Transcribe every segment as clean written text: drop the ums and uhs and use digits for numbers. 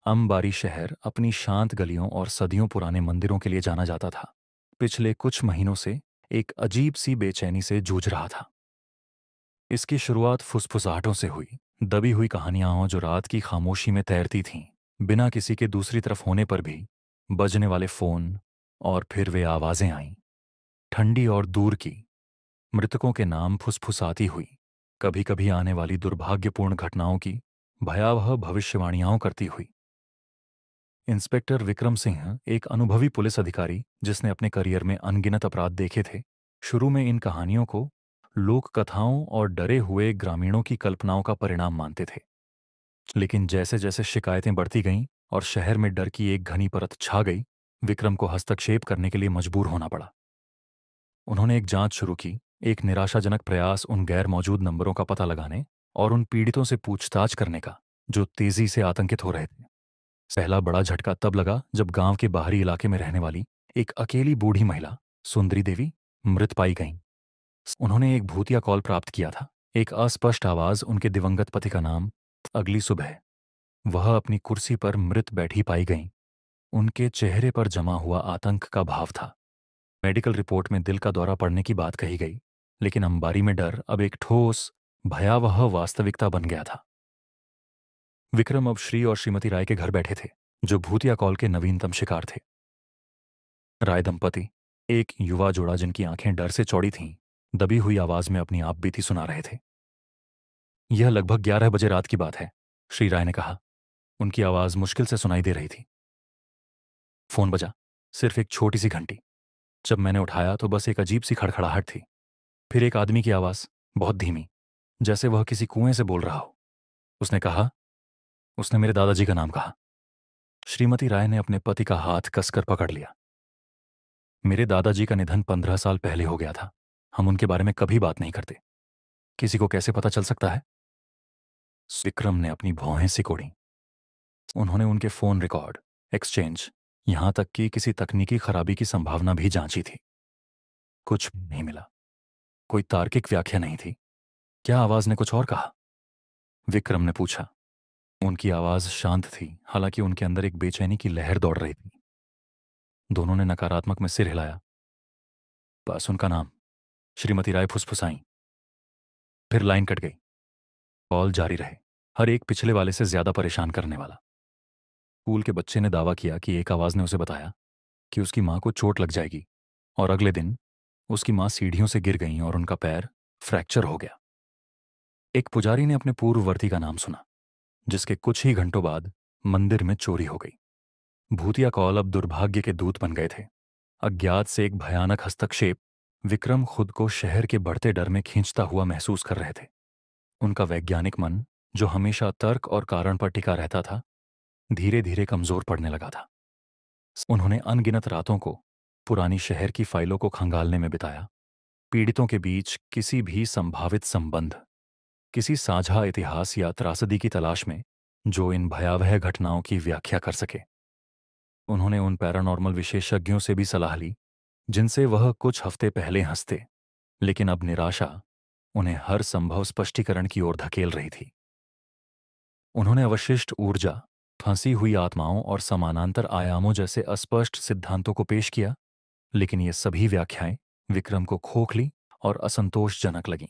अंबारी शहर अपनी शांत गलियों और सदियों पुराने मंदिरों के लिए जाना जाता था। पिछले कुछ महीनों से एक अजीब सी बेचैनी से जूझ रहा था। इसकी शुरुआत फुसफुसाहटों से हुई, दबी हुई कहानियां जो रात की खामोशी में तैरती थीं, बिना किसी के दूसरी तरफ होने पर भी। बजने वाले फोन, और फिर वे आवाजें आईं, ठंडी और दूर की, मृतकों के नाम फुसफुसाती हुई, कभी कभी आने वाली दुर्भाग्यपूर्ण घटनाओं की भयावह भविष्यवाणियां करती हुई। इंस्पेक्टर विक्रम सिंह, एक अनुभवी पुलिस अधिकारी जिसने अपने करियर में अनगिनत अपराध देखे थे, शुरू में इन कहानियों को लोक कथाओं और डरे हुए ग्रामीणों की कल्पनाओं का परिणाम मानते थे। लेकिन जैसे जैसे शिकायतें बढ़ती गईं और शहर में डर की एक घनी परत छा गई, विक्रम को हस्तक्षेप करने के लिए मजबूर होना पड़ा। उन्होंने एक जांच शुरू की, एक निराशाजनक प्रयास उन गैर मौजूद नंबरों का पता लगाने और उन पीड़ितों से पूछताछ करने का जो तेजी से आतंकित हो रहे थे। पहला बड़ा झटका तब लगा जब गांव के बाहरी इलाके में रहने वाली एक अकेली बूढ़ी महिला, सुंदरी देवी, मृत पाई गईं। उन्होंने एक भूतिया कॉल प्राप्त किया था, एक अस्पष्ट आवाज उनके दिवंगत पति का नाम। अगली सुबह वह अपनी कुर्सी पर मृत बैठी पाई गईं। उनके चेहरे पर जमा हुआ आतंक का भाव था। मेडिकल रिपोर्ट में दिल का दौरा पड़ने की बात कही गई, लेकिन अंबारी में डर अब एक ठोस, भयावह वास्तविकता बन गया था। विक्रम अब श्री और श्रीमती राय के घर बैठे थे, जो भूतिया कॉल के नवीनतम शिकार थे। राय दंपति, एक युवा जोड़ा जिनकी आंखें डर से चौड़ी थीं, दबी हुई आवाज में अपनी आपबीती सुना रहे थे। यह लगभग 11 बजे रात की बात है, श्री राय ने कहा। उनकी आवाज मुश्किल से सुनाई दे रही थी। फोन बजा, सिर्फ एक छोटी सी घंटी। जब मैंने उठाया तो बस एक अजीब सी खड़खड़ाहट थी। फिर एक आदमी की आवाज, बहुत धीमी, जैसे वह किसी कुएं से बोल रहा हो। उसने कहा, उसने मेरे दादाजी का नाम कहा। श्रीमती राय ने अपने पति का हाथ कसकर पकड़ लिया। मेरे दादाजी का निधन 15 साल पहले हो गया था। हम उनके बारे में कभी बात नहीं करते। किसी को कैसे पता चल सकता है? विक्रम ने अपनी भौहें सिकोड़ी। उन्होंने उनके फोन रिकॉर्ड, एक्सचेंज, यहां तक कि किसी तकनीकी खराबी की संभावना भी जांची थी। कुछ भी नहीं मिला। कोई तार्किक व्याख्या नहीं थी। क्या आवाज ने कुछ और कहा? विक्रम ने पूछा। उनकी आवाज शांत थी, हालांकि उनके अंदर एक बेचैनी की लहर दौड़ रही थी। दोनों ने नकारात्मक में सिर हिलाया। बस उनका नाम, श्रीमती राय फुसफुसाईं। फिर लाइन कट गई। कॉल जारी रहे, हर एक पिछले वाले से ज्यादा परेशान करने वाला। स्कूल के बच्चे ने दावा किया कि एक आवाज ने उसे बताया कि उसकी मां को चोट लग जाएगी, और अगले दिन उसकी मां सीढ़ियों से गिर गई और उनका पैर फ्रैक्चर हो गया। एक पुजारी ने अपने पूर्ववर्ती का नाम सुना, जिसके कुछ ही घंटों बाद मंदिर में चोरी हो गई। भूतिया कॉल अब दुर्भाग्य के दूत बन गए थे। अज्ञात से एक भयानक हस्तक्षेप। विक्रम खुद को शहर के बढ़ते डर में खींचता हुआ महसूस कर रहे थे। उनका वैज्ञानिक मन, जो हमेशा तर्क और कारण पर टिका रहता था, धीरे धीरे कमजोर पड़ने लगा था। उन्होंने अनगिनत रातों को पुरानी शहर की फाइलों को खंगालने में बिताया, पीड़ितों के बीच किसी भी संभावित संबंध, किसी साझा इतिहास या त्रासदी की तलाश में जो इन भयावह घटनाओं की व्याख्या कर सके। उन्होंने उन पैरानॉर्मल विशेषज्ञों से भी सलाह ली जिनसे वह कुछ हफ्ते पहले हंसते, लेकिन अब निराशा उन्हें हर संभव स्पष्टीकरण की ओर धकेल रही थी। उन्होंने अवशिष्ट ऊर्जा, फंसी हुई आत्माओं और समानांतर आयामों जैसे अस्पष्ट सिद्धांतों को पेश किया, लेकिन ये सभी व्याख्याएं विक्रम को खोखली और असंतोषजनक लगीं।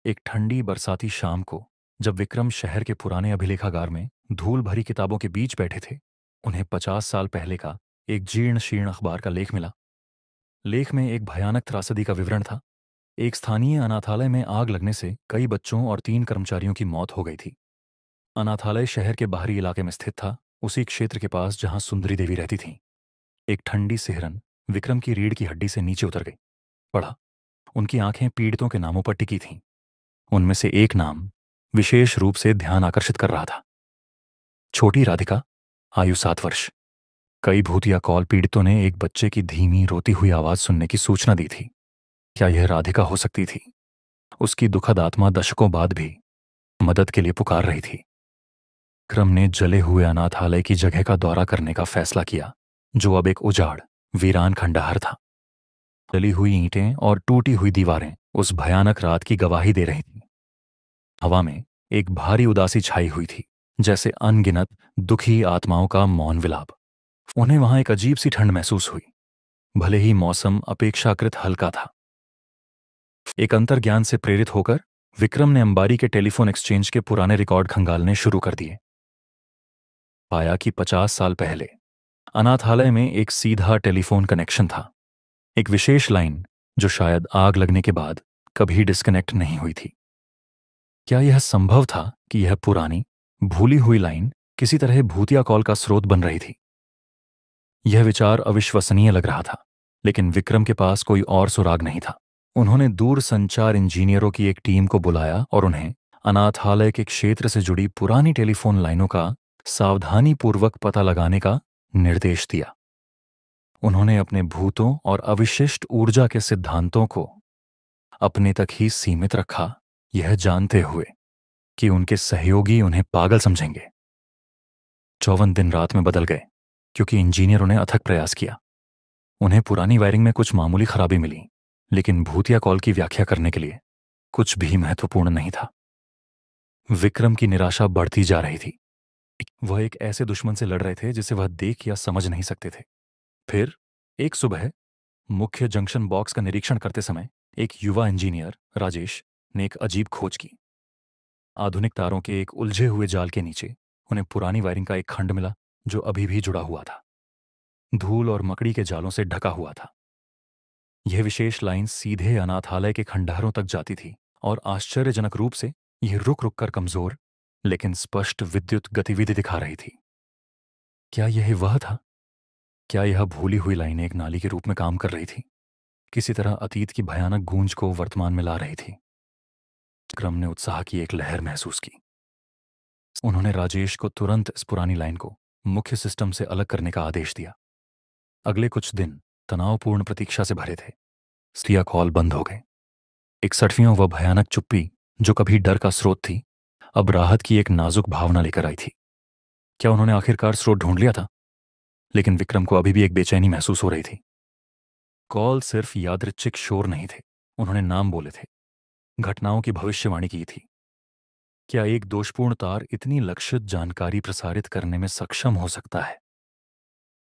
एक ठंडी बरसाती शाम को, जब विक्रम शहर के पुराने अभिलेखागार में धूल भरी किताबों के बीच बैठे थे, उन्हें 50 साल पहले का एक जीर्ण शीर्ण अखबार का लेख मिला। लेख में एक भयानक त्रासदी का विवरण था। एक स्थानीय अनाथालय में आग लगने से कई बच्चों और 3 कर्मचारियों की मौत हो गई थी। अनाथालय शहर के बाहरी इलाके में स्थित था, उसी क्षेत्र के पास जहां सुंदरी देवी रहती थीं। एक ठंडी सिहरन विक्रम की रीढ़ की हड्डी से नीचे उतर गई। पढ़ा, उनकी आंखें पीड़ितों के नामों पर टिकी थीं। उनमें से एक नाम विशेष रूप से ध्यान आकर्षित कर रहा था। छोटी राधिका, आयु 7 वर्ष। कई भूतिया कॉल पीड़ितों ने एक बच्चे की धीमी रोती हुई आवाज सुनने की सूचना दी थी। क्या यह राधिका हो सकती थी? उसकी दुखद आत्मा दशकों बाद भी मदद के लिए पुकार रही थी। क्रम ने जले हुए अनाथालय की जगह का दौरा करने का फैसला किया, जो अब एक उजाड़, वीरान खंडहर था। जली हुई ईंटें और टूटी हुई दीवारें उस भयानक रात की गवाही दे रही थीं। हवा में एक भारी उदासी छाई हुई थी, जैसे अनगिनत दुखी आत्माओं का मौन विलाप। उन्हें वहां एक अजीब सी ठंड महसूस हुई, भले ही मौसम अपेक्षाकृत हल्का था। एक अंतर्ज्ञान से प्रेरित होकर विक्रम ने अंबारी के टेलीफोन एक्सचेंज के पुराने रिकॉर्ड खंगालने शुरू कर दिए। पाया कि 50 साल पहले अनाथालय में एक सीधा टेलीफोन कनेक्शन था, एक विशेष लाइन जो शायद आग लगने के बाद कभी डिस्कनेक्ट नहीं हुई थी। क्या यह संभव था कि यह पुरानी भूली हुई लाइन किसी तरह भूतिया कॉल का स्रोत बन रही थी? यह विचार अविश्वसनीय लग रहा था, लेकिन विक्रम के पास कोई और सुराग नहीं था। उन्होंने दूर संचार इंजीनियरों की एक टीम को बुलाया और उन्हें अनाथालय के क्षेत्र से जुड़ी पुरानी टेलीफोन लाइनों का सावधानीपूर्वक पता लगाने का निर्देश दिया। उन्होंने अपने भूतों और अविशिष्ट ऊर्जा के सिद्धांतों को अपने तक ही सीमित रखा, यह जानते हुए कि उनके सहयोगी उन्हें पागल समझेंगे। 54 दिन रात में बदल गए क्योंकि इंजीनियरों ने अथक प्रयास किया। उन्हें पुरानी वायरिंग में कुछ मामूली खराबी मिली, लेकिन भूतिया कॉल की व्याख्या करने के लिए कुछ भी महत्वपूर्ण नहीं था। विक्रम की निराशा बढ़ती जा रही थी। वह एक ऐसे दुश्मन से लड़ रहे थे जिसे वह देख या समझ नहीं सकते थे। फिर एक सुबह मुख्य जंक्शन बॉक्स का निरीक्षण करते समय एक युवा इंजीनियर राजेश ने एक अजीब खोज की। आधुनिक तारों के एक उलझे हुए जाल के नीचे उन्हें पुरानी वायरिंग का एक खंड मिला जो अभी भी जुड़ा हुआ था, धूल और मकड़ी के जालों से ढका हुआ था। यह विशेष लाइन सीधे अनाथालय के खंडहरों तक जाती थी और आश्चर्यजनक रूप से यह रुक रुक कर कमजोर लेकिन स्पष्ट विद्युत गतिविधि दिखा रही थी। क्या यह वह था? क्या यह भूली हुई लाइन एक नाली के रूप में काम कर रही थी, किसी तरह अतीत की भयानक गूंज को वर्तमान में ला रही थी? विक्रम ने उत्साह की एक लहर महसूस की। उन्होंने राजेश को तुरंत इस पुरानी लाइन को मुख्य सिस्टम से अलग करने का आदेश दिया। अगले कुछ दिन तनावपूर्ण प्रतीक्षा से भरे थे। स्थिया कॉल बंद हो गए। 61वीं वह भयानक चुप्पी जो कभी डर का स्रोत थी, अब राहत की एक नाजुक भावना लेकर आई थी। क्या उन्होंने आखिरकार स्रोत ढूंढ लिया था? लेकिन विक्रम को अभी भी एक बेचैनी महसूस हो रही थी। कॉल सिर्फ यादृच्छिक शोर नहीं थे, उन्होंने नाम बोले थे, घटनाओं की भविष्यवाणी की थी। क्या एक दोषपूर्ण तार इतनी लक्षित जानकारी प्रसारित करने में सक्षम हो सकता है?